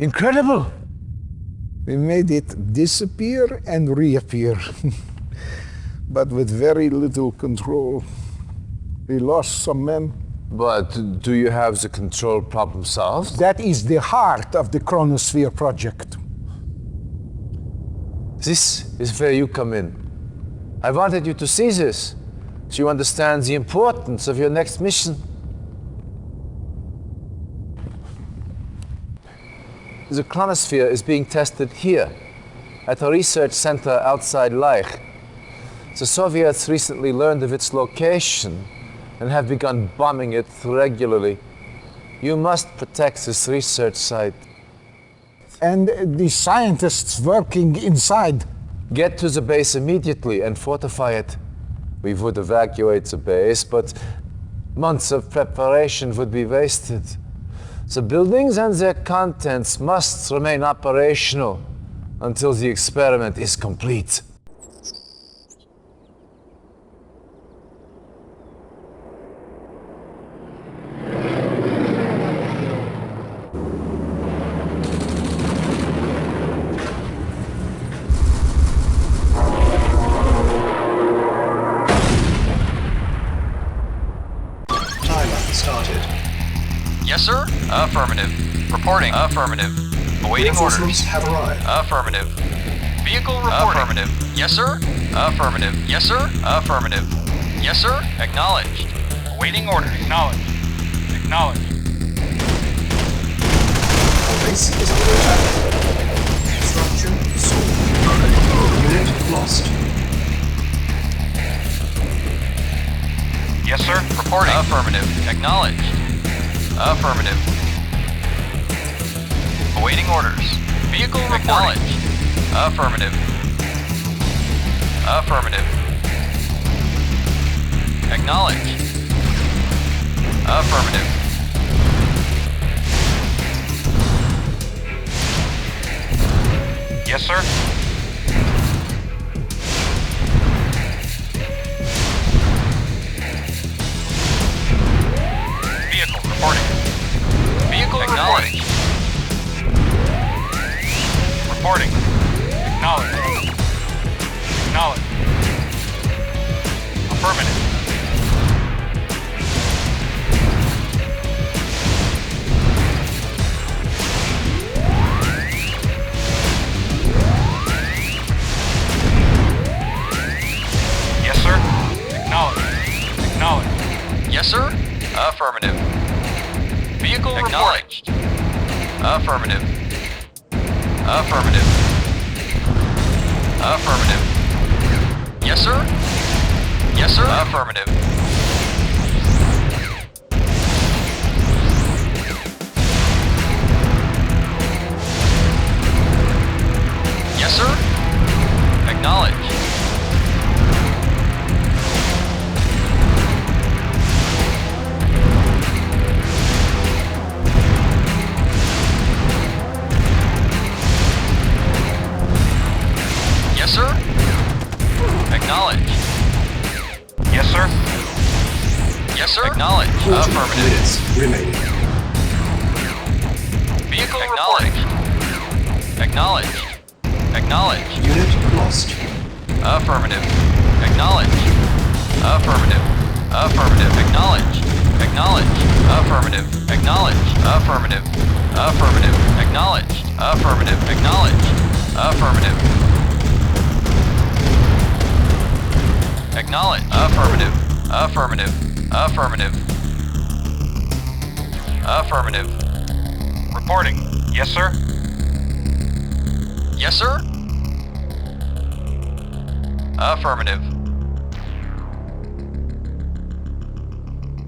Incredible! We made it disappear and reappear, but with very little control. We lost some men. But do you have the control problem solved? That is the heart of the Chronosphere project. This is where you come in. I wanted you to see this, so you understand the importance of your next mission. The Chronosphere is being tested here, at a research center outside Leich. The Soviets recently learned of its location and have begun bombing it regularly. You must protect this research site. And the scientists working inside? Get to the base immediately and fortify it. We would evacuate the base, but months of preparation would be wasted. The buildings and their contents must remain operational until the experiment is complete. Yes, sir. Affirmative. Reporting. Affirmative. Awaiting orders. Have arrived. Affirmative. Vehicle reporting. Affirmative. Yes, sir. Affirmative. Yes, sir. Affirmative. Yes, sir. Acknowledged. Awaiting orders. Acknowledged. Acknowledged. Our base is under attack. Structure sold. Unit lost. Yes, sir. Reporting. Affirmative. Acknowledged. Affirmative. Awaiting orders. Vehicle reporting. Affirmative. Affirmative. Acknowledged. Affirmative. Yes, sir. Vehicle reporting. Vehicle acknowledged. Reporting. Acknowledged. Acknowledged. Affirmative. Yes, sir. Acknowledged. Acknowledged. Yes, sir. Affirmative. Vehicle acknowledged. Affirmative. Affirmative. Affirmative. Yes, sir. Yes, sir. Affirmative. Yes, sir. Acknowledged. Yes, sir. Acknowledged. Yes, sir. Yes, sir. Acknowledged. Affirmative. Minutes remaining. Vehicle acknowledged. Acknowledged. Acknowledged. Unit lost. Affirmative. Acknowledged. Affirmative. Affirmative. Acknowledged. Acknowledged. Affirmative. Acknowledged. Affirmative. Affirmative. Acknowledged. Affirmative. Acknowledged. Affirmative. Acknowledged. Affirmative. Affirmative. Affirmative. Affirmative. Reporting. Yes, sir. Yes, sir. Affirmative.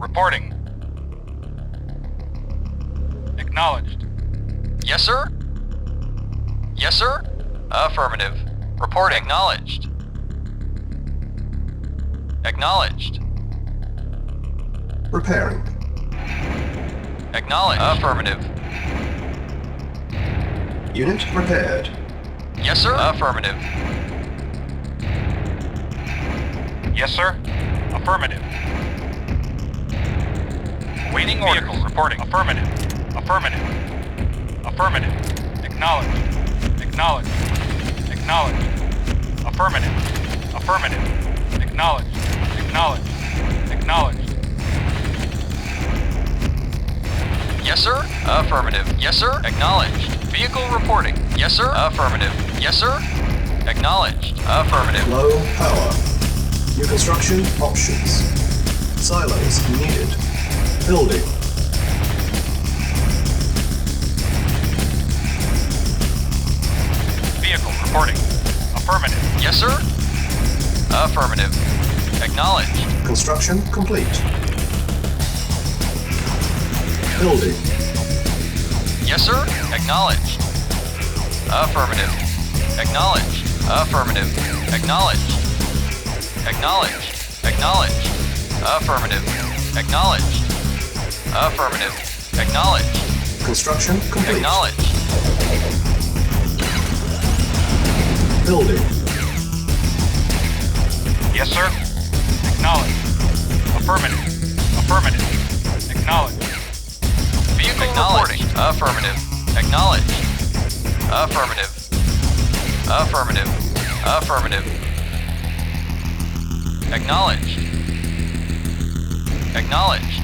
Reporting. Acknowledged. Yes, sir. Yes, sir. Affirmative. Reporting. Acknowledged. Acknowledged. Repairing. Acknowledged. Affirmative. Unit repaired. Yes, sir. Affirmative. Yes, sir. Affirmative. Waiting vehicle reporting. Affirmative. Affirmative. Affirmative. Acknowledged. Acknowledged. Acknowledged. Affirmative. Affirmative. Acknowledged. Acknowledged. Acknowledged. Yes, sir. Affirmative. Yes, sir. Acknowledged. Vehicle reporting. Yes, sir. Affirmative. Yes, sir. Acknowledged. Affirmative. Low power. New construction options. Silos needed. Building. Vehicle reporting. Affirmative. Yes, sir. Affirmative. Acknowledged. Construction complete. Building. Yes, sir. Acknowledged. Affirmative. Acknowledged. Affirmative. Acknowledged. Acknowledged. Acknowledged. Affirmative. Acknowledged. Affirmative. Acknowledged. Construction complete. Acknowledged. Building. Yes, sir. Acknowledged. Affirmative. Affirmative. Acknowledged. Vehicle reporting. Affirmative. Acknowledged. Affirmative. Affirmative. Affirmative. Acknowledged. Acknowledged.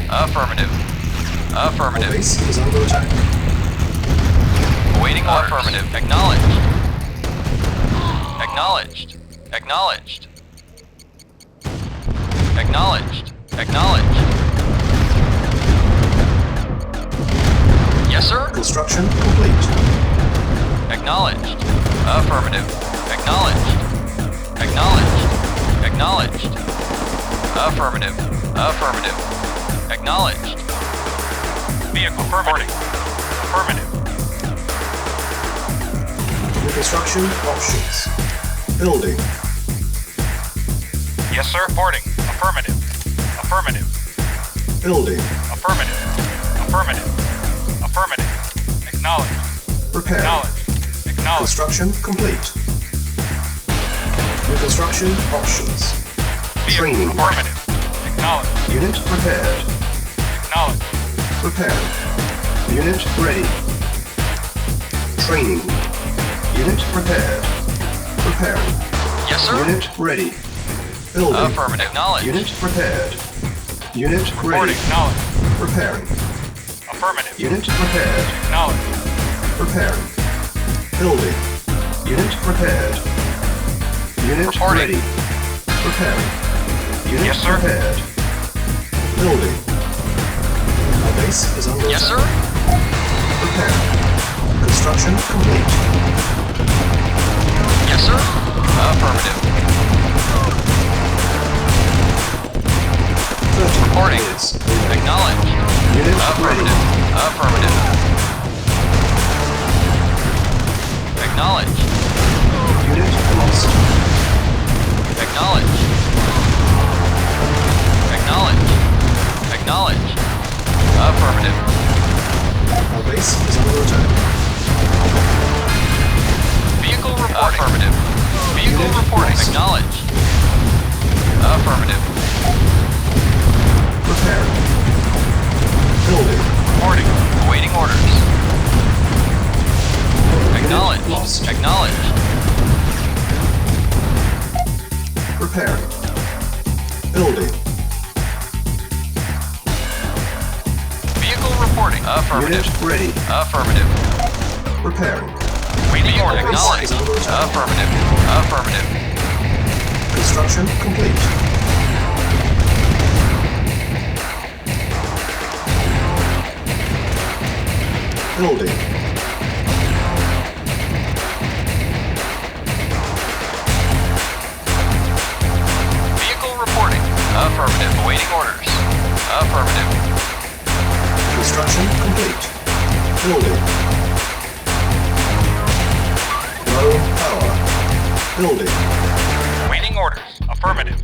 Affirmative. Our Affirmative. base is under attack. Awaiting orders. Affirmative. Acknowledged. Acknowledged. Acknowledged. Acknowledged. Acknowledged. Yes, sir. Construction complete. Acknowledged. Affirmative. Acknowledged. Acknowledged. Acknowledged. Affirmative. Affirmative. Acknowledged. Vehicle reporting. Affirmative. New construction options. Building. Yes, sir. Reporting. Affirmative. Affirmative. Building. Affirmative. Affirmative. Affirmative. Acknowledged. Repair. Acknowledged. Acknowledged. Construction complete. New construction options. Vehicle Training. affirmative. Acknowledged. Unit prepared. Acknowledged. Prepared. Unit ready. Training. Unit prepared. Preparing. Yes, sir. Unit ready. Building. Affirmative. Acknowledged. Unit prepared. Unit Reporting. ready. Acknowledged. Preparing. Affirmative. Unit prepared. Acknowledged. Preparing. Building. Unit prepared. Unit Reporting. ready. Preparing. Unit Yes, sir. prepared. Building. Our base is under Yes, attack. sir. Preparing. Construction complete. Yes, sir. Affirmative. 30 Reporting. minutes. Acknowledged. Unit Affirmative. Affirmative. Acknowledged. ready. Unit lost. Acknowledged. Acknowledged. Acknowledged. Affirmative. Our base is under attack. Vehicle reporting. Affirmative. Vehicle Unit reporting. lost. Acknowledged. Affirmative. Preparing. Building. Reporting. Awaiting orders. Unit Acknowledged. lost. Acknowledged. Preparing. Building. Vehicle reporting. Affirmative. Unit ready. Affirmative. Preparing. Waiting order. Vehicle Acknowledged. is under attack. Affirmative. Affirmative. Construction complete. Building. Vehicle reporting. Affirmative. Awaiting orders. Affirmative. Construction complete. Building. Low power. Building. Waiting orders. Affirmative.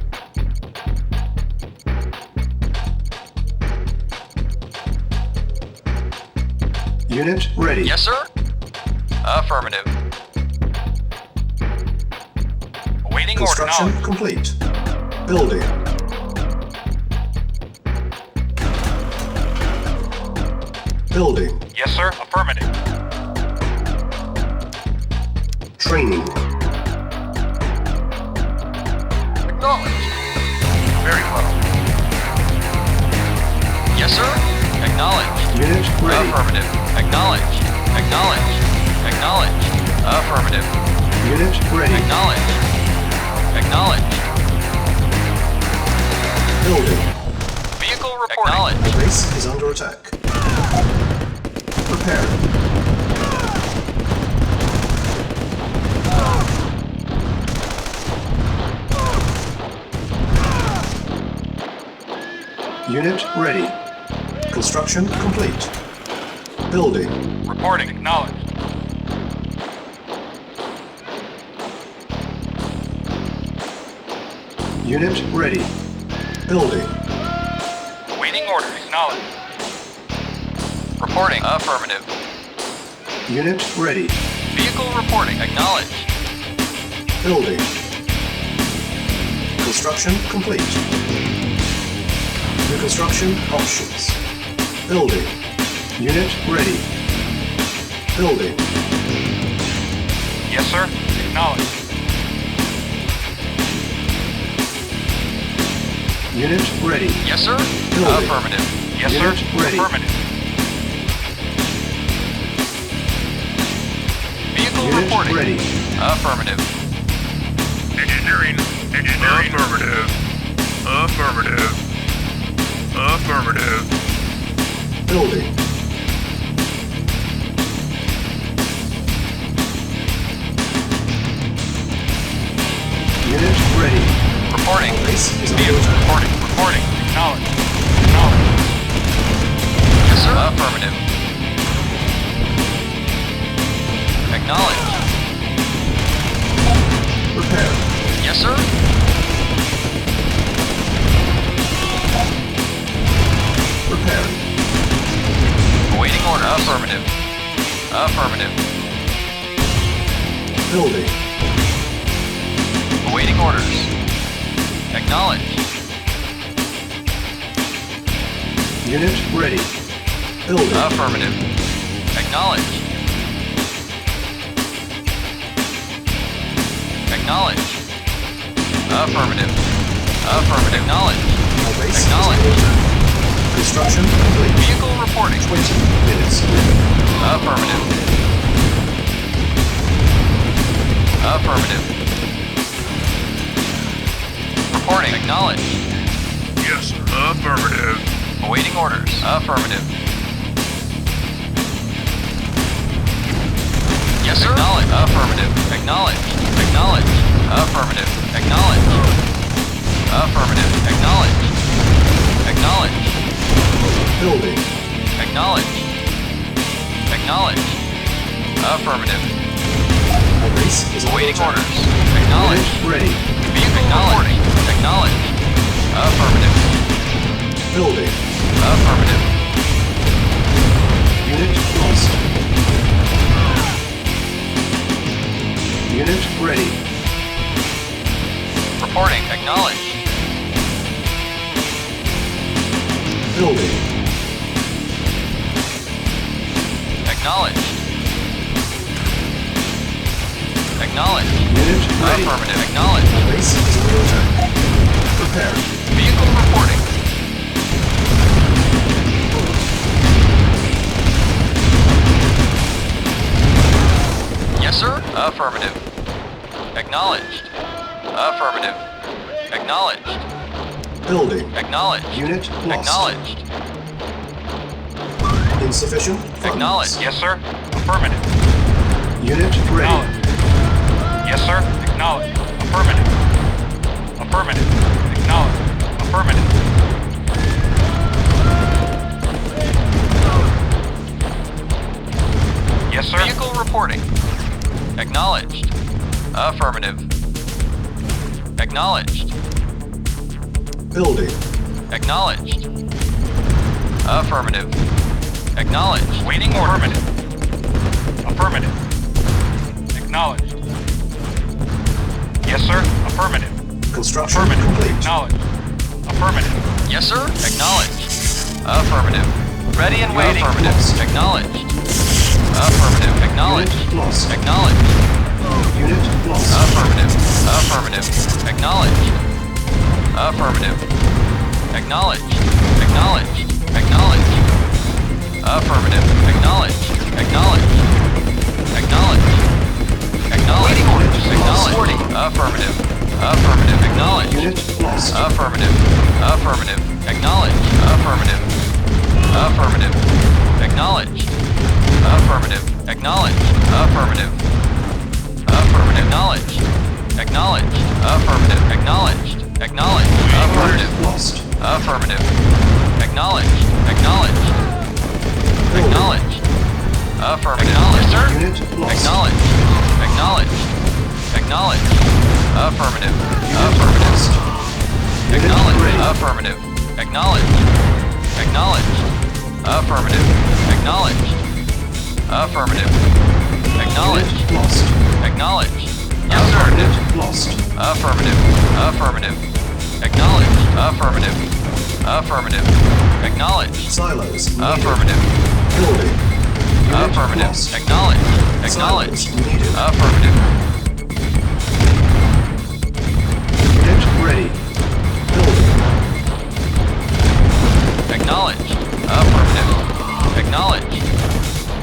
Unit ready. Yes, sir. Affirmative. Awaiting order. Construction Knowledge. complete. Building. Building. Yes, sir. Affirmative. Training. Acknowledged. Very well. Yes, sir. Acknowledged. Unit ready. Affirmative. Acknowledged. Acknowledged. Acknowledged. Affirmative. Unit ready. Acknowledged. Acknowledged. Building. Vehicle reporting. Acknowledged. Base is under attack. Prepare. Unit ready. Construction complete. Building. Reporting. Acknowledged. Unit ready. Building. Waiting order. Acknowledged. Reporting. Affirmative. Unit ready. Vehicle reporting. Acknowledged. Building. Construction complete. New construction options. Building. Unit ready. Building. Yes, sir. Acknowledged. Unit ready. Yes, sir. Building. Affirmative. Yes, Unit sir. ready. Affirmative. Vehicle Unit reporting. ready. Affirmative. Engineering. Engineering. Affirmative. Affirmative. Affirmative. Building. Unit ready. Reporting. Base is under Vehicle attack. reporting. Reporting. Acknowledged. Acknowledged. Yes, sir. Affirmative. Acknowledged. Prepare. Yes, sir. Prepare. Awaiting order. Affirmative. Affirmative. Building. Awaiting orders. Acknowledged. Unit ready. Building. Affirmative. Acknowledged. Acknowledged. Affirmative. Affirmative. Acknowledged. Our base is Acknowledged. under attack. Construction complete. Vehicle reporting. 20 minutes. Affirmative. Affirmative. Reporting. Acknowledged. Yes, sir. Affirmative. Awaiting orders. Affirmative. Yes, sir. Acknowledged. Affirmative. Acknowledged. Acknowledged. Affirmative. Acknowledged. Affirmative. Acknowledged. Acknowledged. Building. Acknowledged. Acknowledged. Affirmative. Our base is under Awaiting attack. orders. Acknowledged. Unit ready. Vehicle acknowledged. Acknowledged. Affirmative. Building. Affirmative. Unit lost. Unit ready. Reporting. Acknowledged. Building. Acknowledged. Acknowledged. Unit ready. Affirmative. Acknowledged. Base is under attack. Prepare. Vehicle reporting. Yes, sir. Affirmative. Acknowledged. Affirmative. Acknowledged. Building. Acknowledged. Unit lost. Acknowledged. Insufficient funds. Acknowledged. Yes, sir. Affirmative. Unit ready. Acknowledged. Yes, sir. Acknowledged. Affirmative. Affirmative. Acknowledged. Affirmative. Yes, sir. Vehicle reporting. Acknowledged. Affirmative. Acknowledged. Building. Acknowledged. Affirmative. Acknowledged. Waiting order. Affirmative. Affirmative. Acknowledged. Yes, sir. Affirmative. Construction Affirmative. complete. Acknowledged. Affirmative. Yes, sir. Acknowledged. Affirmative. Ready and waiting. Affirmative. Acknowledged. Affirmative. Acknowledged. Unit lost. Acknowledged. Unit lost. Affirmative. Affirmative. Acknowledged. Affirmative. Acknowledged. Acknowledged. Acknowledged. Affirmative. Acknowledged. Acknowledged. Acknowledged. Acknowledged. Acknowledged. Affirmative. Affirmative. Acknowledged. Unit lost. Affirmative. Affirmative. Acknowledged. Affirmative. Affirmative. Acknowledged. Affirmative. Acknowledged. Affirmative. Affirmative. Acknowledged. Acknowledged. Affirmative. Acknowledged. Acknowledged. Affirmative. Unit lost. Affirmative. Acknowledged. Acknowledged. Acknowledged. Affirmative. Acknowledged, sir. Unit lost. Acknowledged. Acknowledged. Acknowledged. Affirmative. Unit Affirmative. lost. Unit Acknowledged. ready. Affirmative. Acknowledged. Acknowledged. Affirmative. Acknowledged. Affirmative. Acknowledged. Unit lost. Acknowledged. Yes, sir. Unit lost. Affirmative. Affirmative. Acknowledged. Affirmative. Affirmative. Acknowledged. Silos needed. Affirmative. Building. Unit Affirmative. lost. Acknowledged. Silos Acknowledged. needed. Affirmative. Unit ready. Building. Acknowledged. Affirmative. Acknowledged.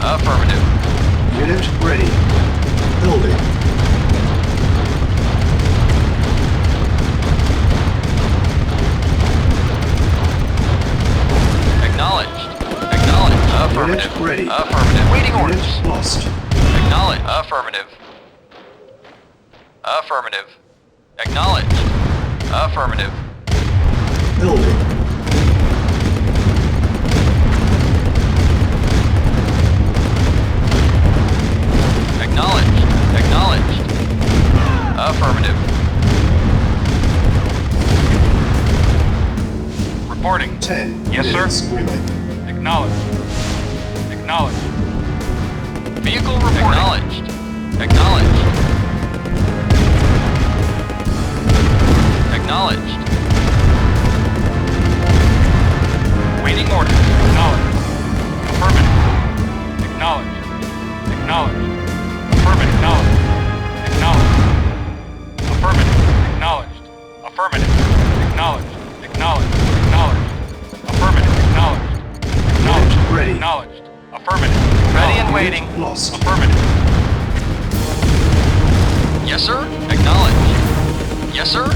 Affirmative. Unit ready. Building. Acknowledged. Acknowledged. Affirmative. Unit ready. Affirmative. Waiting orders. Unit lost. Acknowledged. Affirmative. Affirmative. Acknowledged. Affirmative. Building. Acknowledged. Acknowledged. Affirmative. Reporting. 10 Yes, sir. minutes remaining. Acknowledged. Acknowledged. Vehicle reporting. Acknowledged. Acknowledged. Acknowledged. Waiting orders. Acknowledged. Affirmative. Acknowledged. Acknowledged. Affirmative. Acknowledged. Acknowledged. Affirmative. Acknowledged. Affirmative. Acknowledged. Acknowledged. Acknowledged. Affirmative. Acknowledged. Acknowledged. Ready. Acknowledged. Affirmative. Ready and waiting. Unit lost. Affirmative. Yes, sir. Acknowledged. Yes, sir.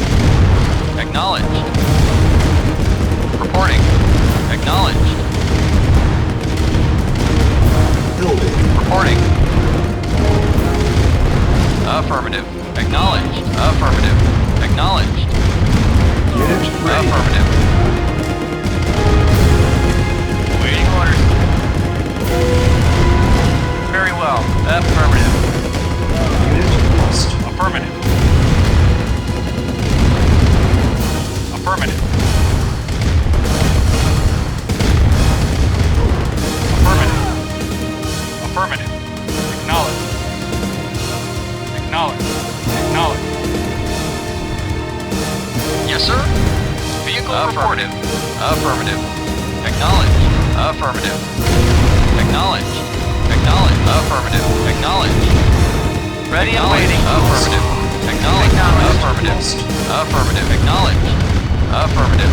Acknowledged. Reporting. Acknowledged. Building. Reporting. Affirmative. Acknowledged. Affirmative. Acknowledged. Unit ready. Affirmative. Waiting orders. Very well. Affirmative. Unit lost. Affirmative. Affirmative. Affirmative. Affirmative. Acknowledged. Acknowledged. Acknowledged. Yes, sir. Vehicle reported. Affirmative. Acknowledged. Affirmative. Acknowledged. Acknowledged. Affirmative. Acknowledged. Ready and waiting. Affirmative. Acknowledged. Affirmative. Affirmative. Acknowledged. Affirmative.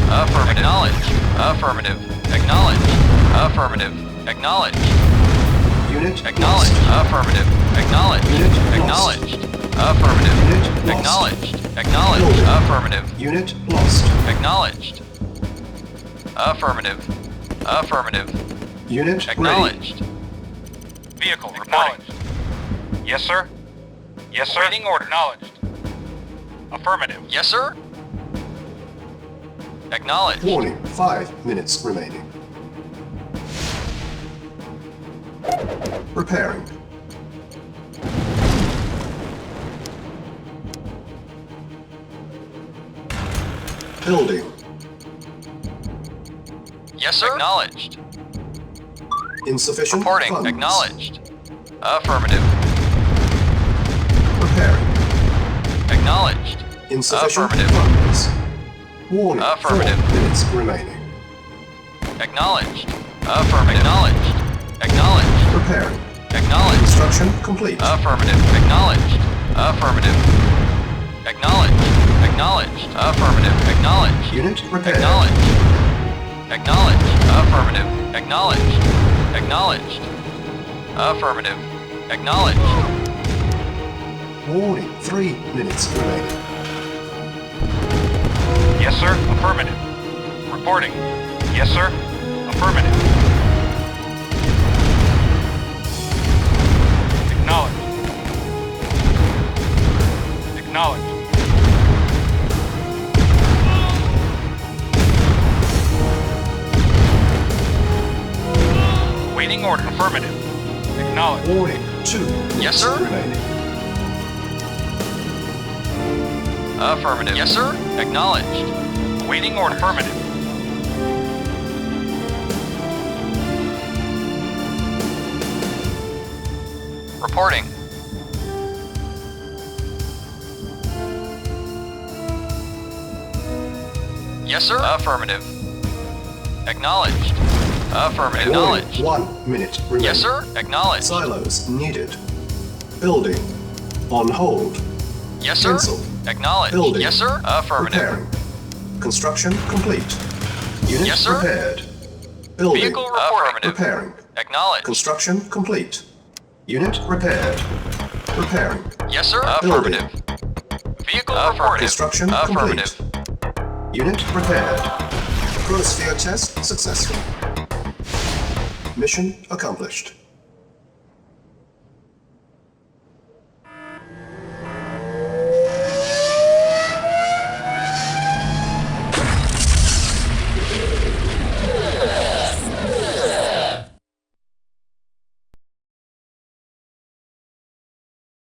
Affirmative. Acknowledged. Affirmative. Acknowledged. Affirmative. Acknowledged. Unit Acknowledged. lost. Affirmative. Acknowledged. Unit lost. Acknowledged. Affirmative. Unit lost. Acknowledged. Acknowledged. Building. Affirmative. Unit lost. Acknowledged. Affirmative. Affirmative. Unit ready. Acknowledged. Vehicle reporting. Yes, sir. Yes, sir. Waiting order. Acknowledged. Affirmative. Yes, sir. Acknowledged. Warning, 5 minutes remaining. Repairing. Building. Yes, sir. Acknowledged. Insufficient Reporting. funds. Acknowledged. Affirmative. Repairing. Acknowledged. Insufficient Affirmative. funds. Warning, Affirmative. 4 minutes remaining. Acknowledged. Affirmative. Acknowledged. Acknowledged. Repairing. Acknowledged. Construction complete. Affirmative. Acknowledged. Affirmative. Acknowledged. Acknowledged. Affirmative. Acknowledged. Unit repaired. Acknowledged. Acknowledged. Affirmative. Acknowledged. Acknowledged. Affirmative. Acknowledged. Warning, 3 minutes remaining. Yes, sir. Affirmative. Reporting. Yes, sir. Affirmative. Acknowledged. Acknowledged. Waiting order. Affirmative. Acknowledged. Warning, 2 Yes, minutes sir. remaining. Affirmative. Yes, sir. Acknowledged. Waiting order. Affirmative. Reporting. Yes, sir. Affirmative. Acknowledged. Affirmative. Warning, Acknowledged. 1 minute remaining. Yes, sir. Acknowledged. Silos needed. Building. On hold. Yes, sir. Cancel. Acknowledged. Building. Yes, sir. Affirmative. Repairing. Construction complete. Unit Yes, sir. repaired. Building. Vehicle reporting. Repairing. Acknowledged. Construction complete. Unit repaired. Repairing. Yes, sir. Building. Affirmative. Vehicle reporting. Construction Affirmative. complete. Unit repaired. Chronosphere test successful. Mission accomplished.